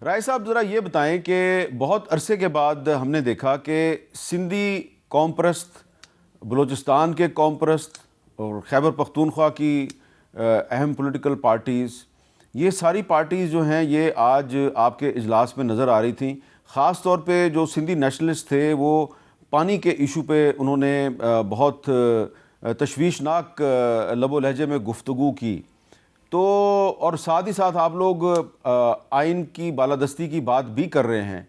رائے صاحب ذرا یہ بتائیں کہ بہت عرصے کے بعد ہم نے دیکھا کہ سندھی قوم پرست، بلوچستان کے قوم پرست اور خیبر پختونخوا کی اہم پولیٹیکل پارٹیز، یہ ساری پارٹیز جو ہیں یہ آج آپ کے اجلاس میں نظر آ رہی تھیں. خاص طور پہ جو سندھی نیشنلسٹ تھے وہ پانی کے ایشو پہ انہوں نے بہت تشویشناک لب و لہجے میں گفتگو کی. تو اور ساتھ ہی ساتھ آپ لوگ آئین کی بالادستی کی بات بھی کر رہے ہیں.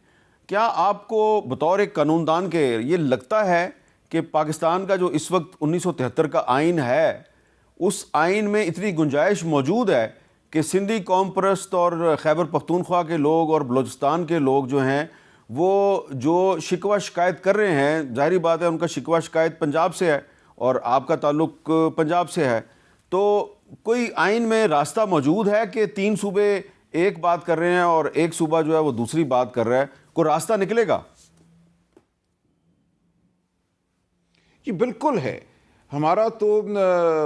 کیا آپ کو بطور ایک قانون دان کے یہ لگتا ہے کہ پاکستان کا جو اس وقت 1973 کا آئین ہے اس آئین میں اتنی گنجائش موجود ہے کہ سندھی قوم پرست اور خیبر پختونخوا کے لوگ اور بلوچستان کے لوگ جو ہیں وہ جو شکوہ شکایت کر رہے ہیں، ظاہری بات ہے ان کا شکوہ شکایت پنجاب سے ہے اور آپ کا تعلق پنجاب سے ہے، تو کوئی آئین میں راستہ موجود ہے کہ تین صوبے ایک بات کر رہے ہیں اور ایک صوبہ جو ہے وہ دوسری بات کر رہا ہے، کوئی راستہ نکلے گا؟ جی بالکل ہے. ہمارا تو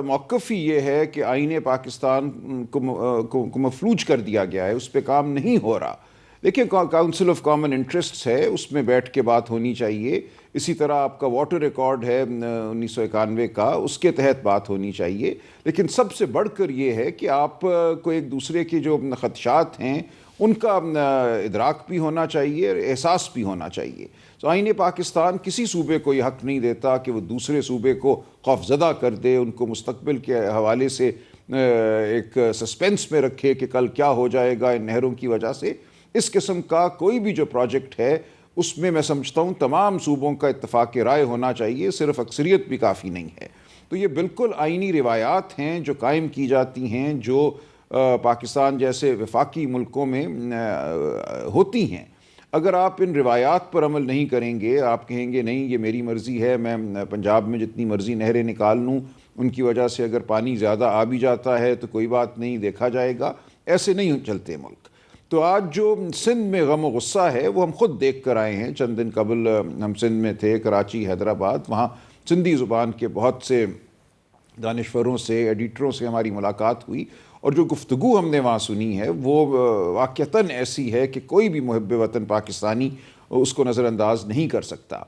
موقف ہی یہ ہے کہ آئین پاکستان کو مفلوج کر دیا گیا ہے، اس پہ کام نہیں ہو رہا. دیکھیں کاؤنسل آف کامن انٹرسٹس ہے، اس میں بیٹھ کے بات ہونی چاہیے. اسی طرح آپ کا واٹر ریکارڈ ہے 1991 کا، اس کے تحت بات ہونی چاہیے. لیکن سب سے بڑھ کر یہ ہے کہ آپ کو ایک دوسرے کے جو خدشات ہیں ان کا ادراک بھی ہونا چاہیے، احساس بھی ہونا چاہیے. تو آئین پاکستان کسی صوبے کو یہ حق نہیں دیتا کہ وہ دوسرے صوبے کو خوفزدہ کر دے، ان کو مستقبل کے حوالے سے ایک سسپینس میں رکھے کہ کل کیا ہو جائے گا ان نہروں کی وجہ سے. اس قسم کا کوئی بھی جو پروجیکٹ ہے اس میں سمجھتا ہوں تمام صوبوں کا اتفاق رائے ہونا چاہیے، صرف اکثریت بھی کافی نہیں ہے. تو یہ بالکل آئینی روایات ہیں جو قائم کی جاتی ہیں، جو پاکستان جیسے وفاقی ملکوں میں ہوتی ہیں. اگر آپ ان روایات پر عمل نہیں کریں گے، آپ کہیں گے نہیں یہ میری مرضی ہے، میں پنجاب میں جتنی مرضی نہریں نکال لوں، ان کی وجہ سے اگر پانی زیادہ آ بھی جاتا ہے تو کوئی بات نہیں، دیکھا جائے گا، ایسے نہیں چلتے ملک. تو آج جو سندھ میں غم و غصہ ہے وہ ہم خود دیکھ کر آئے ہیں. چند دن قبل ہم سندھ میں تھے، کراچی، حیدرآباد. وہاں سندھی زبان کے بہت سے دانشوروں سے، ایڈیٹروں سے ہماری ملاقات ہوئی، اور جو گفتگو ہم نے وہاں سنی ہے وہ واقعتاً ایسی ہے کہ کوئی بھی محب وطن پاکستانی اس کو نظر انداز نہیں کر سکتا.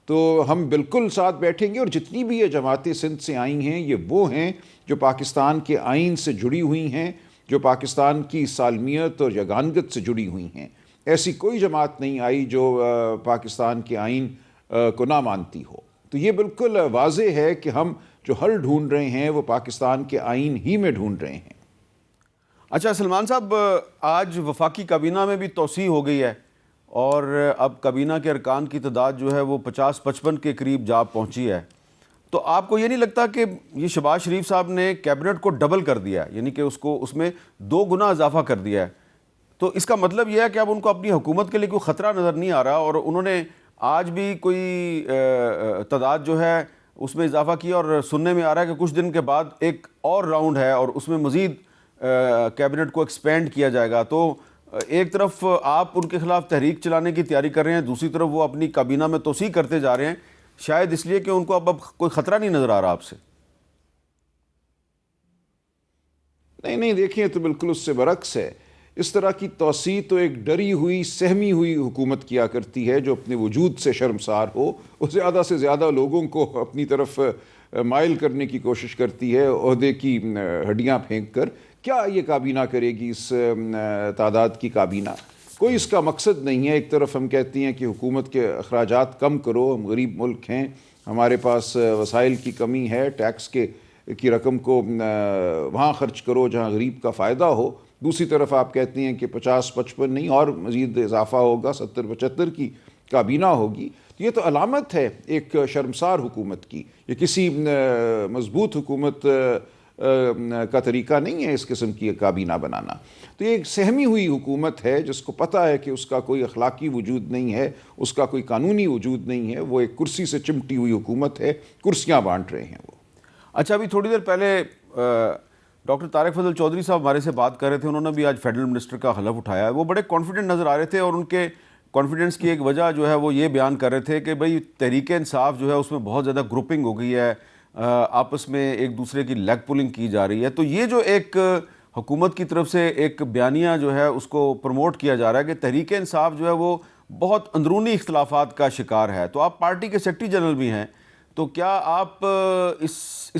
تو ہم بالکل ساتھ بیٹھیں گے، اور جتنی بھی یہ جماعتیں سندھ سے آئی ہیں یہ وہ ہیں جو پاکستان کے آئین سے جڑی ہوئی ہیں، جو پاکستان کی سالمیت اور یگانگت سے جڑی ہوئی ہیں. ایسی کوئی جماعت نہیں آئی جو پاکستان کے آئین کو نہ مانتی ہو. تو یہ بالکل واضح ہے کہ ہم جو حل ڈھونڈ رہے ہیں وہ پاکستان کے آئین ہی میں ڈھونڈ رہے ہیں. اچھا سلمان صاحب، آج وفاقی کابینہ میں بھی توسیع ہو گئی ہے اور اب کابینہ کے ارکان کی تعداد جو ہے وہ 50-55 کے قریب جا پہنچی ہے. تو آپ کو یہ نہیں لگتا کہ یہ شہباز شریف صاحب نے کیبنٹ کو ڈبل کر دیا ہے، یعنی کہ اس میں 2 گنا اضافہ کر دیا ہے؟ تو اس کا مطلب یہ ہے کہ اب ان کو اپنی حکومت کے لیے کوئی خطرہ نظر نہیں آ رہا، اور انہوں نے آج بھی کوئی تعداد جو ہے اس میں اضافہ کیا، اور سننے میں آ رہا ہے کہ کچھ دن کے بعد ایک اور راؤنڈ ہے اور اس میں مزید کیبنٹ کو ایکسپینڈ کیا جائے گا. تو ایک طرف آپ ان کے خلاف تحریک چلانے کی تیاری کر رہے ہیں، دوسری طرف وہ اپنی کابینہ میں توسیع کرتے جا رہے ہیں، شاید اس لیے کہ ان کو اب کوئی خطرہ نہیں نظر آ رہا آپ سے. نہیں دیکھیں، تو بالکل اس سے برعکس ہے. اس طرح کی توسیع تو ایک ڈری ہوئی، سہمی ہوئی حکومت کیا کرتی ہے جو اپنے وجود سے شرمسار ہو، وہ زیادہ سے زیادہ لوگوں کو اپنی طرف مائل کرنے کی کوشش کرتی ہے، عہدے کی ہڈیاں پھینک کر. کیا یہ کابینہ کرے گی اس تعداد کی کابینہ؟ کوئی اس کا مقصد نہیں ہے. ایک طرف ہم کہتے ہیں کہ حکومت کے اخراجات کم کرو، ہم غریب ملک ہیں، ہمارے پاس وسائل کی کمی ہے، ٹیکس کی رقم کو وہاں خرچ کرو جہاں غریب کا فائدہ ہو. دوسری طرف آپ کہتے ہیں کہ 50-55 نہیں اور مزید اضافہ ہوگا، 70-75 کی کابینہ ہوگی. یہ تو علامت ہے ایک شرمسار حکومت کی. یہ کسی مضبوط حکومت کا طریقہ نہیں ہے اس قسم کی کابینہ بنانا. تو یہ ایک سہمی ہوئی حکومت ہے جس کو پتہ ہے کہ اس کا کوئی اخلاقی وجود نہیں ہے، اس کا کوئی قانونی وجود نہیں ہے. وہ ایک کرسی سے چمٹی ہوئی حکومت ہے، کرسیاں بانٹ رہے ہیں وہ. اچھا، ابھی تھوڑی دیر پہلے ڈاکٹر طارق فضل چودھری صاحب ہمارے سے بات کر رہے تھے، انہوں نے بھی آج فیڈرل منسٹر کا حلف اٹھایا ہے. وہ بڑے کانفیڈنٹ نظر آ رہے تھے، اور ان کے کانفیڈنس کی ایک وجہ جو ہے وہ یہ بیان کر رہے تھے کہ بھئی تحریک انصاف جو ہے اس میں بہت زیادہ گروپنگ ہو گئی ہے، آپس میں ایک دوسرے کی لیگ پولنگ کی جا رہی ہے. تو یہ جو ایک حکومت کی طرف سے ایک بیانیہ جو ہے اس کو پروموٹ کیا جا رہا ہے کہ تحریک انصاف جو ہے وہ بہت اندرونی اختلافات کا شکار ہے، تو آپ پارٹی کے سیکرٹری جنرل بھی ہیں، تو کیا آپ اس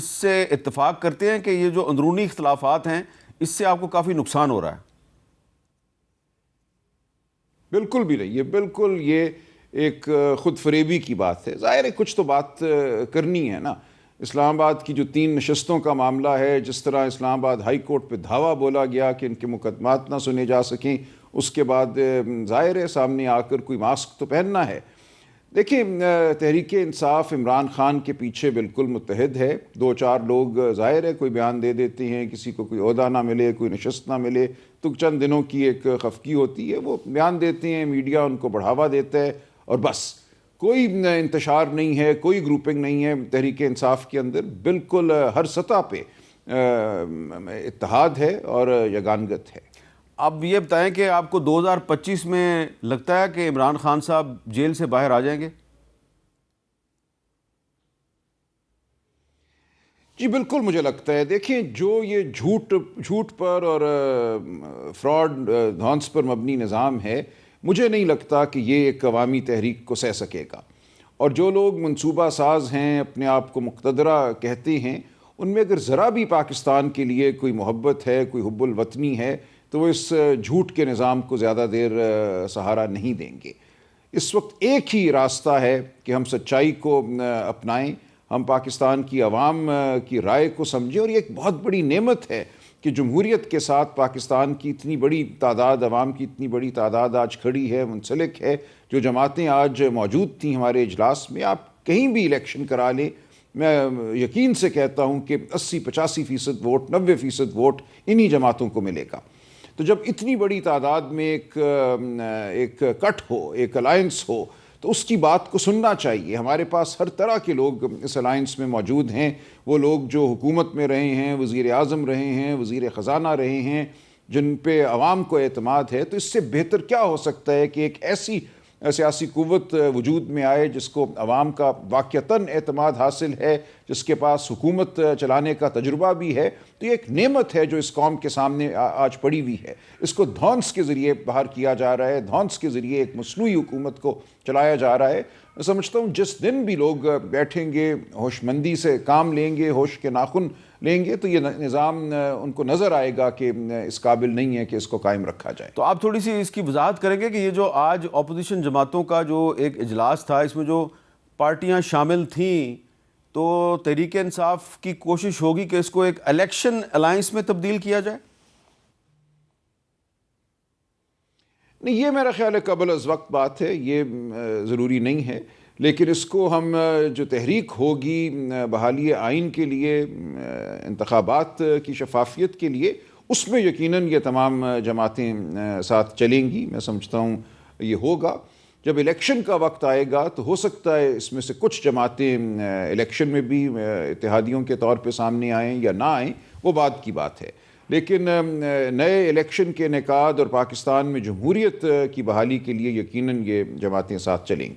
سے اتفاق کرتے ہیں کہ یہ جو اندرونی اختلافات ہیں اس سے آپ کو کافی نقصان ہو رہا ہے؟ بالکل بھی نہیں، یہ بالکل یہ ایک خود فریبی کی بات ہے۔ ظاہر ہے کچھ تو بات کرنی ہے نا۔ اسلام آباد کی جو 3 نشستوں کا معاملہ ہے، جس طرح اسلام آباد ہائی کورٹ پہ دھاوا بولا گیا کہ ان کے مقدمات نہ سنے جا سکیں، اس کے بعد ظاہر ہے سامنے آ کر کوئی ماسک تو پہننا ہے۔ دیکھیں، تحریک انصاف عمران خان کے پیچھے بالکل متحد ہے۔ 2-4 لوگ ظاہر ہے کوئی بیان دے دیتے ہیں، کسی کو کوئی عہدہ نہ ملے، کوئی نشست نہ ملے تو چند دنوں کی ایک خفگی ہوتی ہے، وہ بیان دیتے ہیں، میڈیا ان کو بڑھاوا دیتا ہے اور بس کوئی انتشار نہیں ہے، کوئی گروپنگ نہیں ہے تحریک انصاف کے اندر۔ بالکل ہر سطح پہ اتحاد ہے اور یگانگت ہے۔ اب یہ بتائیں کہ آپ کو 2025 میں لگتا ہے کہ عمران خان صاحب جیل سے باہر آ جائیں گے؟ جی بالکل مجھے لگتا ہے۔ دیکھیں، جو یہ جھوٹ پر اور فراڈ دھونس پر مبنی نظام ہے، مجھے نہیں لگتا کہ یہ ایک عوامی تحریک کو سہ سکے گا، اور جو لوگ منصوبہ ساز ہیں، اپنے آپ کو مقتدرہ کہتے ہیں، ان میں اگر ذرا بھی پاکستان کے لیے کوئی محبت ہے، کوئی حب الوطنی ہے، تو وہ اس جھوٹ کے نظام کو زیادہ دیر سہارا نہیں دیں گے۔ اس وقت ایک ہی راستہ ہے کہ ہم سچائی کو اپنائیں، ہم پاکستان کی عوام کی رائے کو سمجھیں، اور یہ ایک بہت بڑی نعمت ہے کہ جمہوریت کے ساتھ پاکستان کی اتنی بڑی تعداد، عوام کی اتنی بڑی تعداد آج کھڑی ہے، منسلک ہے۔ جو جماعتیں آج موجود تھیں ہمارے اجلاس میں، آپ کہیں بھی الیکشن کرا لیں، میں یقین سے کہتا ہوں کہ 80-85% ووٹ، 90% ووٹ انہی جماعتوں کو ملے گا۔ تو جب اتنی بڑی تعداد میں ایک کٹ ہو، ایک الائنس ہو، تو اس کی بات کو سننا چاہیے۔ ہمارے پاس ہر طرح کے لوگ اس الائنس میں موجود ہیں، وہ لوگ جو حکومت میں رہے ہیں، وزیر اعظم رہے ہیں، وزیر خزانہ رہے ہیں، جن پہ عوام کو اعتماد ہے۔ تو اس سے بہتر کیا ہو سکتا ہے کہ ایک ایسی سیاسی قوت وجود میں آئے جس کو عوام کا واقعتاً اعتماد حاصل ہے، جس کے پاس حکومت چلانے کا تجربہ بھی ہے۔ تو یہ ایک نعمت ہے جو اس قوم کے سامنے آج پڑی ہوئی ہے۔ اس کو دھونس کے ذریعے باہر کیا جا رہا ہے، دھونس کے ذریعے ایک مصنوعی حکومت کو چلایا جا رہا ہے۔ میں سمجھتا ہوں جس دن بھی لوگ بیٹھیں گے، ہوش مندی سے کام لیں گے، ہوش کے ناخن لیں گے، تو یہ نظام ان کو نظر آئے گا کہ اس قابل نہیں ہے کہ اس کو قائم رکھا جائے۔ تو آپ تھوڑی سی اس کی وضاحت کریں گے کہ یہ جو آج اپوزیشن جماعتوں کا جو ایک اجلاس تھا، اس میں جو پارٹیاں شامل تھیں، تو تحریک انصاف کی کوشش ہوگی کہ اس کو ایک الیکشن الائنس میں تبدیل کیا جائے؟ نہیں، یہ میرا خیال ہے قبل از وقت بات ہے، یہ ضروری نہیں ہے، لیکن اس کو ہم جو تحریک ہوگی بحالی آئین کے لیے، انتخابات کی شفافیت کے لیے، اس میں یقیناً یہ تمام جماعتیں ساتھ چلیں گی۔ میں سمجھتا ہوں یہ ہوگا۔ جب الیکشن کا وقت آئے گا تو ہو سکتا ہے اس میں سے کچھ جماعتیں الیکشن میں بھی اتحادیوں کے طور پہ سامنے آئیں یا نہ آئیں، وہ بعد کی بات ہے۔ لیکن نئے الیکشن کے انعقاد اور پاکستان میں جمہوریت کی بحالی کے لیے یقیناً یہ جماعتیں ساتھ چلیں گی۔